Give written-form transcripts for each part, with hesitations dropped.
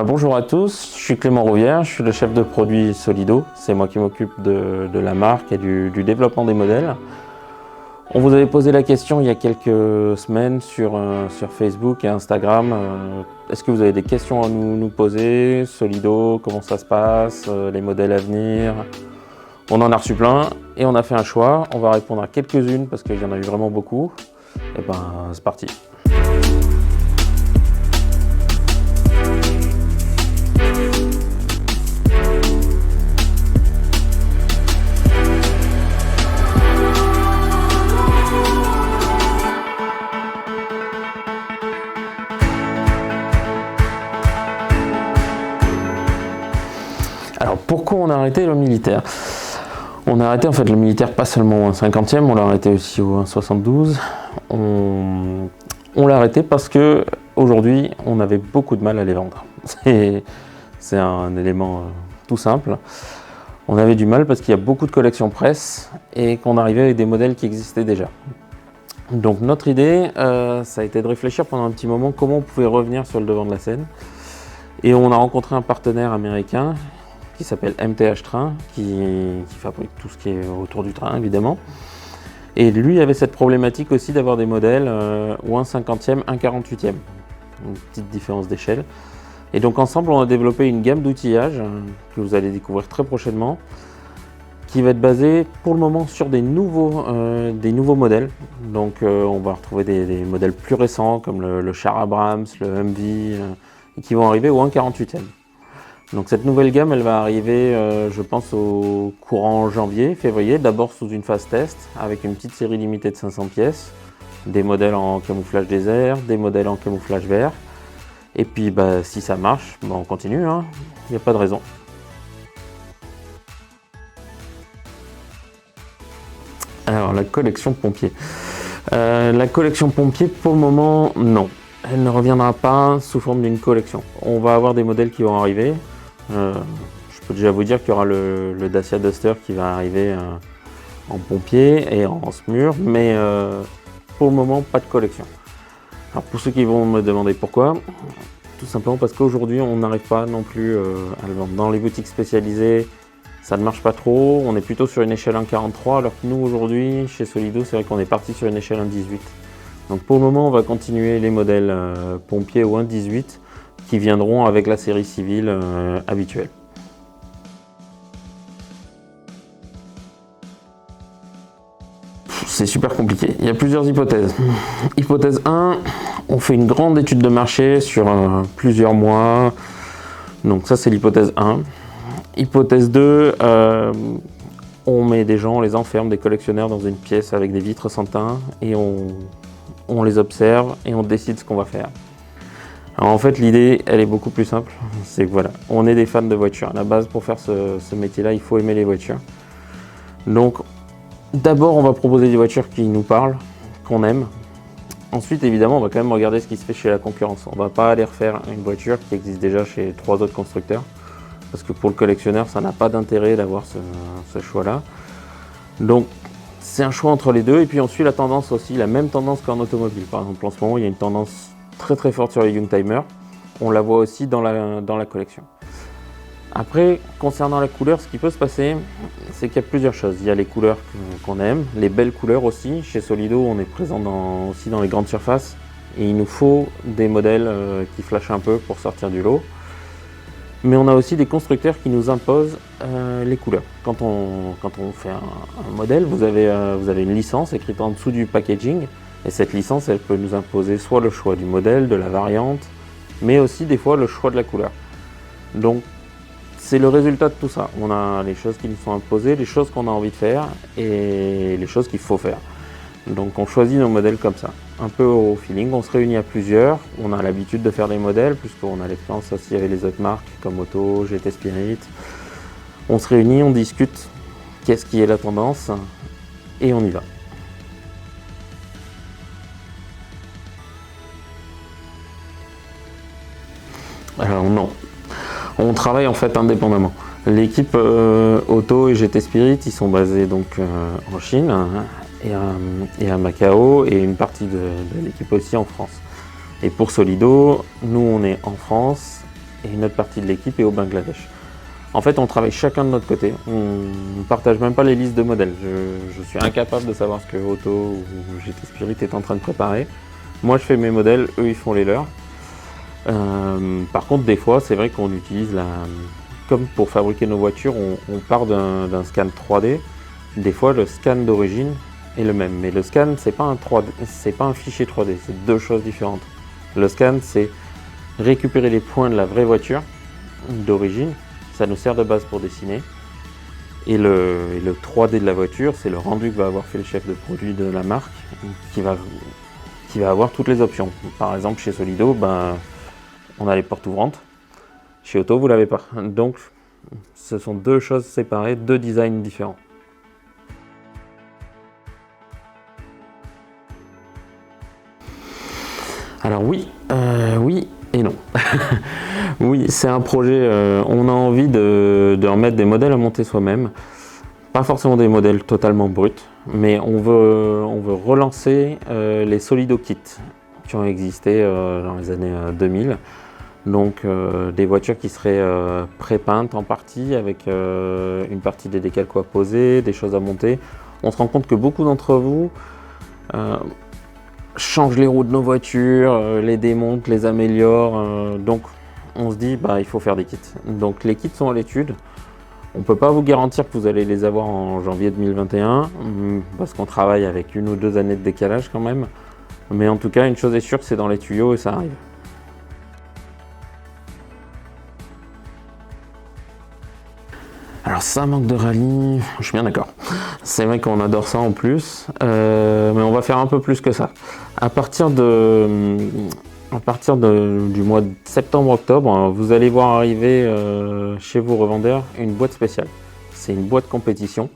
Bonjour à tous, je suis Clément Rouvière, je suis le chef de produit Solido. C'est moi qui m'occupe de la marque et du développement des modèles. On vous avait posé la question il y a quelques semaines sur Facebook et Instagram. Est-ce que vous avez des questions à nous poser? Solido, comment ça se passe? Les modèles à venir? On en a reçu plein et on a fait un choix. On va répondre à quelques-unes parce qu'il y en a eu vraiment beaucoup. C'est parti. Alors pourquoi on a arrêté le militaire? On a arrêté en fait le militaire pas seulement au 1/50e, on l'a arrêté aussi au 1/72. On l'a arrêté parce que aujourd'hui on avait beaucoup de mal à les vendre. C'est un élément tout simple. On avait du mal parce qu'il y a beaucoup de collections presse et qu'on arrivait avec des modèles qui existaient déjà. Donc notre idée, ça a été de réfléchir pendant un petit moment comment on pouvait revenir sur le devant de la scène. Et on a rencontré un partenaire américain qui s'appelle MTH Train, qui fabrique tout ce qui est autour du train évidemment. Et lui avait cette problématique aussi d'avoir des modèles ou 1/50e, 1/48e. Une petite différence d'échelle. Et donc ensemble on a développé une gamme d'outillage que vous allez découvrir très prochainement, qui va être basée pour le moment sur des nouveaux modèles. Donc on va retrouver des modèles plus récents comme le char Abrams, le Humvee, et qui vont arriver au 1/48e. Donc cette nouvelle gamme, elle va arriver, je pense, au courant janvier, février, d'abord sous une phase test, avec une petite série limitée de 500 pièces, des modèles en camouflage désert, des modèles en camouflage vert. Et puis si ça marche, on continue, il n'y a pas de raison. Alors la collection pompier. La collection pompier, pour le moment, non. Elle ne reviendra pas sous forme d'une collection. On va avoir des modèles qui vont arriver. Je peux déjà vous dire qu'il y aura le Dacia Duster qui va arriver en pompier et en SMUR, mais pour le moment pas de collection. Alors pour ceux qui vont me demander pourquoi, tout simplement parce qu'aujourd'hui on n'arrive pas non plus à le vendre. Dans les boutiques spécialisées, ça ne marche pas trop, on est plutôt sur une échelle 1/43, alors que nous aujourd'hui chez Solido c'est vrai qu'on est parti sur une échelle 1/18. Donc pour le moment on va continuer les modèles pompiers au 1/18 qui viendront avec la série civile habituelle. C'est super compliqué, il y a plusieurs hypothèses. Hypothèse 1, on fait une grande étude de marché sur plusieurs mois, donc ça c'est l'hypothèse 1. Hypothèse 2, on met des gens, on les enferme, des collectionneurs dans une pièce avec des vitres sans teint et on les observe et on décide ce qu'on va faire. Alors en fait l'idée elle est beaucoup plus simple, c'est que voilà, on est des fans de voitures. À la base pour faire ce métier-là il faut aimer les voitures. Donc d'abord on va proposer des voitures qui nous parlent, qu'on aime. Ensuite évidemment on va quand même regarder ce qui se fait chez la concurrence. On va pas aller refaire une voiture qui existe déjà chez 3 autres constructeurs. Parce que pour le collectionneur ça n'a pas d'intérêt d'avoir ce choix-là. Donc c'est un choix entre les deux et puis on suit la tendance aussi, la même tendance qu'en automobile. Par exemple en ce moment il y a une tendance très forte sur les Youngtimer, on la voit aussi dans la collection. Après, concernant la couleur, ce qui peut se passer, c'est qu'il y a plusieurs choses. Il y a les couleurs qu'on aime, les belles couleurs aussi. Chez Solido, on est présent aussi dans les grandes surfaces et il nous faut des modèles qui flashent un peu pour sortir du lot. Mais on a aussi des constructeurs qui nous imposent les couleurs. Quand on fait un modèle, vous avez une licence écrite en dessous du packaging. Et cette licence, elle peut nous imposer soit le choix du modèle, de la variante, mais aussi des fois le choix de la couleur. Donc c'est le résultat de tout ça. On a les choses qui nous sont imposées, les choses qu'on a envie de faire et les choses qu'il faut faire. Donc on choisit nos modèles comme ça, un peu au feeling. On se réunit à plusieurs, on a l'habitude de faire des modèles puisqu'on a l'expérience aussi avec les autres marques comme Auto, GT Spirit. On se réunit, on discute qu'est-ce qui est la tendance et on y va. Alors non, on travaille en fait indépendamment. L'équipe Auto et GT Spirit, ils sont basés donc en Chine et à Macao et une partie de l'équipe aussi en France. Et pour Solido, nous on est en France et une autre partie de l'équipe est au Bangladesh. En fait, on travaille chacun de notre côté. On ne partage même pas les listes de modèles. Je suis incapable de savoir ce que Otto ou GT Spirit est en train de préparer. Moi, je fais mes modèles, eux, ils font les leurs. Par contre, des fois, c'est vrai qu'on utilise comme pour fabriquer nos voitures, on part d'un scan 3D. Des fois, le scan d'origine est le même. Mais le scan, c'est pas un fichier 3D, c'est deux choses différentes. Le scan, c'est récupérer les points de la vraie voiture d'origine. Ça nous sert de base pour dessiner. Et le 3D de la voiture, c'est le rendu que va avoir fait le chef de produit de la marque, qui va avoir toutes les options. Par exemple, chez Solido, on a les portes ouvrantes. Chez Otto, vous l'avez pas. Donc, ce sont deux choses séparées, deux designs différents. Alors oui et non. Oui, c'est un projet, on a envie de remettre des modèles à monter soi-même. Pas forcément des modèles totalement bruts, mais on veut relancer les Solido Kits qui ont existé dans les années 2000. Donc des voitures qui seraient pré-peintes en partie, avec une partie des décalques à poser, des choses à monter. On se rend compte que beaucoup d'entre vous changent les roues de nos voitures, les démontent, les améliorent. Donc on se dit il faut faire des kits. Donc les kits sont à l'étude. On ne peut pas vous garantir que vous allez les avoir en janvier 2021, parce qu'on travaille avec 1 ou 2 années de décalage quand même. Mais en tout cas, une chose est sûre, c'est dans les tuyaux et ça arrive. Alors ça manque de rallye, je suis bien d'accord. C'est vrai qu'on adore ça en plus, mais on va faire un peu plus que ça. À partir du mois de septembre-octobre, vous allez voir arriver chez vos revendeurs une boîte spéciale. C'est une boîte compétition.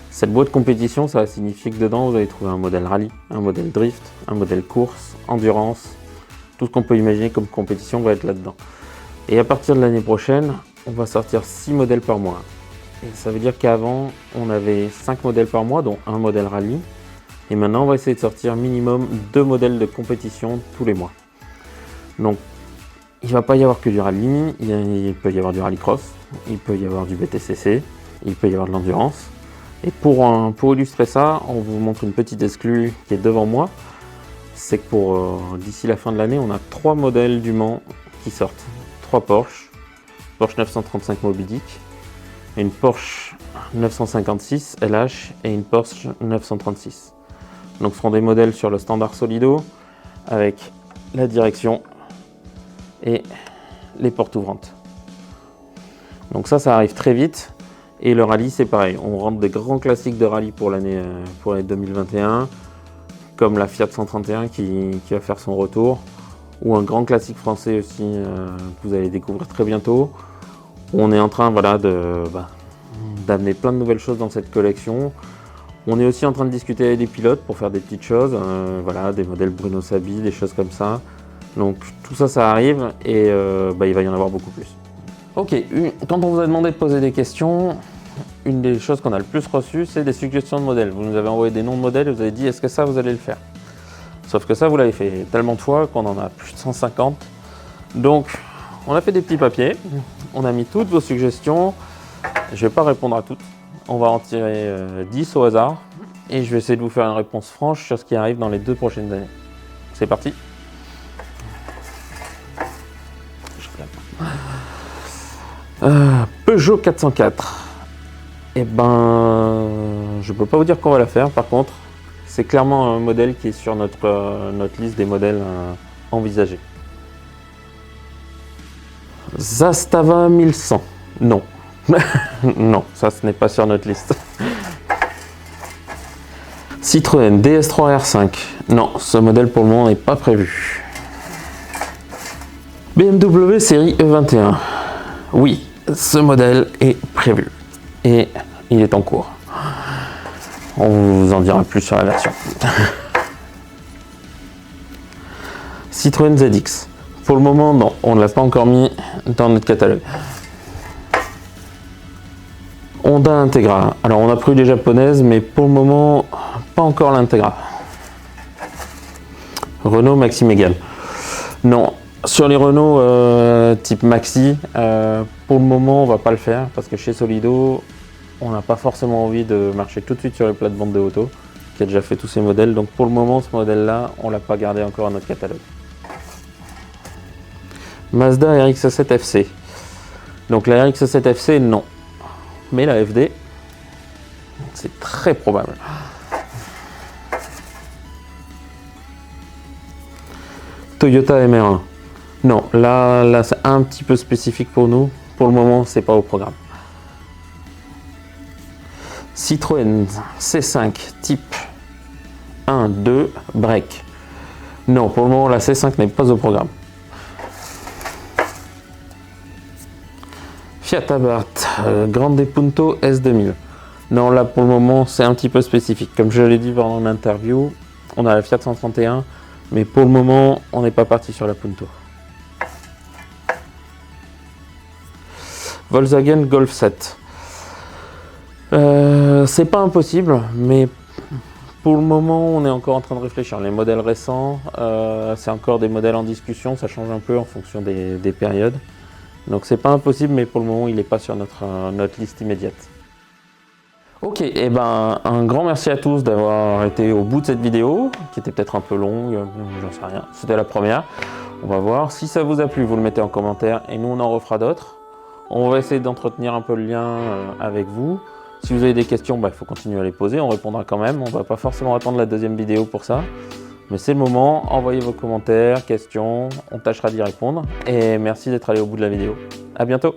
Cette boîte compétition, ça signifie que dedans, vous allez trouver un modèle rallye, un modèle drift, un modèle course, endurance. Tout ce qu'on peut imaginer comme compétition va être là-dedans. Et à partir de l'année prochaine, on va sortir 6 modèles par mois. Et ça veut dire qu'avant, on avait 5 modèles par mois, dont un modèle rallye. Et maintenant, on va essayer de sortir minimum 2 modèles de compétition tous les mois. Donc, il ne va pas y avoir que du rallye, il peut y avoir du rallycross, il peut y avoir du BTCC, il peut y avoir de l'endurance. Et pour illustrer ça, on vous montre une petite exclue qui est devant moi. C'est que d'ici la fin de l'année, on a 3 modèles du Mans qui sortent. 3 Porsche 935 Moby Dick, une Porsche 956 LH et une Porsche 936. Donc ce seront des modèles sur le standard Solido avec la direction et les portes ouvrantes. Donc ça arrive très vite. Et le rallye, c'est pareil. On rentre des grands classiques de rallye pour l'année 2021, comme la Fiat 131 qui va faire son retour, ou un grand classique français aussi que vous allez découvrir très bientôt. On est en train d'amener plein de nouvelles choses dans cette collection. On est aussi en train de discuter avec des pilotes pour faire des petites choses, des modèles Bruno Sabi, des choses comme ça. Donc tout ça, ça arrive et il va y en avoir beaucoup plus. Ok, quand on vous a demandé de poser des questions, une des choses qu'on a le plus reçues, c'est des suggestions de modèles. Vous nous avez envoyé des noms de modèles et vous avez dit, est-ce que ça, vous allez le faire? Sauf que ça, vous l'avez fait tellement de fois qu'on en a plus de 150. Donc, on a fait des petits papiers, on a mis toutes vos suggestions. Je ne vais pas répondre à toutes. On va en tirer 10 au hasard et je vais essayer de vous faire une réponse franche sur ce qui arrive dans les 2 prochaines années. C'est parti. Peugeot 404. Je ne peux pas vous dire qu'on va la faire. Par contre, c'est clairement un modèle qui est sur notre liste des modèles envisagés. Zastava 1100. Non. Non, ça ce n'est pas sur notre liste. Citroën DS3 R5. Non, ce modèle pour le moment n'est pas prévu. BMW série E21. Oui, ce modèle est prévu. Et il est en cours. On vous en dira plus sur la version. Citroën ZX. Pour le moment, non, on ne l'a pas encore mis dans notre catalogue. Honda Integra. Alors, on a pris les japonaises, mais pour le moment, pas encore l'Integra. Renault Maxi Mégane. Non, Sur les Renault type Maxi, pour le moment, on va pas le faire parce que chez Solido, on n'a pas forcément envie de marcher tout de suite sur les plates-bandes de Auto, qui a déjà fait tous ces modèles. Donc pour le moment, ce modèle-là, on l'a pas gardé encore à notre catalogue. Mazda RX-7 FC. Donc la RX-7 FC, non. Mais la FD, c'est très probable. Toyota MR1. Non, là c'est un petit peu spécifique pour nous. Pour le moment, c'est pas au programme. Citroën C5 type 1, 2, break. Non, pour le moment, la C5 n'est pas au programme. Fiat Abarth Grande Punto S2000. Non, là pour le moment, c'est un petit peu spécifique. Comme je l'ai dit pendant l'interview, on a la Fiat 131, mais pour le moment, on n'est pas parti sur la Punto. Volkswagen Golf 7. C'est pas impossible, mais pour le moment, on est encore en train de réfléchir. Les modèles récents, c'est encore des modèles en discussion, ça change un peu en fonction des périodes. Donc c'est pas impossible, mais pour le moment, il n'est pas sur notre liste immédiate. Ok, et ben un grand merci à tous d'avoir été au bout de cette vidéo, qui était peut-être un peu longue, j'en sais rien. C'était la première. On va voir. Si ça vous a plu, vous le mettez en commentaire et nous on en refera d'autres. On va essayer d'entretenir un peu le lien avec vous. Si vous avez des questions, il faut continuer à les poser, on répondra quand même. On va pas forcément attendre la deuxième vidéo pour ça. Mais c'est le moment, envoyez vos commentaires, questions, on tâchera d'y répondre. Et merci d'être allé au bout de la vidéo. À bientôt!